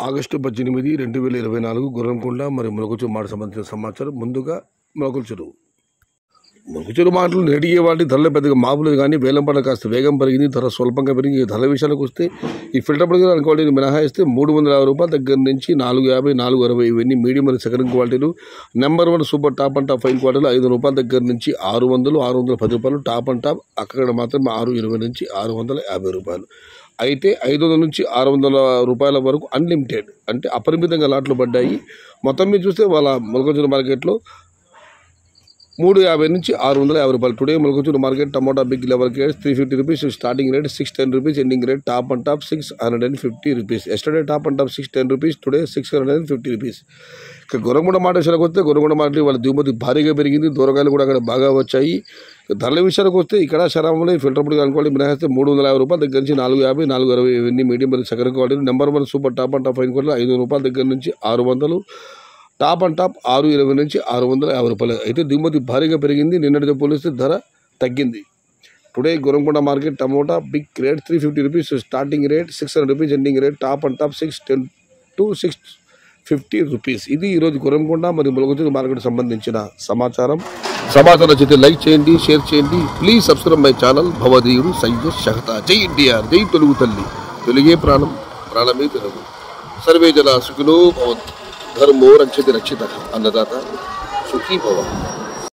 August 18, 2024 Gurramkonda మరియు ములకచెరువు మాట సంబంధించిన సమాచారం. ముందుగా ములకచెరువు మాటలు నేటిగే వాటి ధరలు పెద్దగా మాపులేదు, కానీ వేలంపాట కాస్త వేగం పెరిగింది, ధర స్వల్పంగా పెరిగింది. ధరల విషయానికి వస్తే ఈ ఫిల్టర్ పడిన క్వాలిటీని మినహాయిస్తే 350 రూపాయల దగ్గర నుంచి 450, 460 ఇవన్నీ మీడియం మరియు సెకండ్ క్వాలిటీలు. Number 1 super top and top fine క్వాలిటీలు 5 రూపాయల దగ్గర నుంచి 600, 610 రూపాయలు. టాప్ అండ్ టాప్ అక్కడ మాత్రం 620 నుంచి 650 రూపాయలు. అయితే 500 నుంచి 600 రూపాయల వరకు అన్లిమిటెడ్ అంటే అపరిమితంగా లాట్లు పడ్డాయి. మొత్తం మీద చూస్తే వాళ్ళ ములకచెరువు మార్కెట్లో 350 నుంచి 650 రూపాయలు. Today Mulakacheruvu market tomato big level కేట్స్ 350 rupees, starting rate 610 rupees, ending rate top and top 650 rupees. Yesterday top and top 610 rupees, today 650 rupees. ఇక గొర్రంకొండ మాట విషయానికి వస్తే గొర్రంకొండ మార్కెట్ వాళ్ళ దిగుమతి భారీగా పెరిగింది, దూరగాయలు కూడా అక్కడ బాగా వచ్చాయి. ధరల విషయానికి వస్తే ఇక్కడ శరామంలో ఫిల్టర్ పొడి అనుకోవాలి మినహాయిస్తే 350 రూపాయల దగ్గర నుంచి 450, 460 ఇవన్నీ మీడియం మరియు second quality. Number 1 super top and top fine quality 5 రూపాయల దగ్గర నుంచి 600, టాప్ అండ్ టాప్ 620 నుంచి 650 రూపాయలు. అయితే దిగుమతి భారీగా పెరిగింది, నిన్నటితో పోలిస్తే ధర తగ్గింది. Today Gurramkonda market tomato big rate 350 rupees, starting rate 600 rupees, ending rate top and top 610 to 650 rupees. ఇది ఈరోజు గొర్రంకొండ మరియు ములకచెరువు మార్కెట్ సంబంధించిన సమాచారం. సమాచారం నచ్చితే లైక్ చేయండి, షేర్ చేయండి. ప్లీజ్ సబ్స్క్రైబ్ మై ఛానల్ భవదీయుడు సయ్యద్ షహతా. జై ఎన్టీఆర్, జై తెలుగు తల్లి, తెలుగే ప్రాణం, ప్రాణమే తెలుగు. సర్వే జన సుఖినో భవంతు, ధర్మో రక్షతి రక్షిత, అన్నదాత సుఖీ భవ.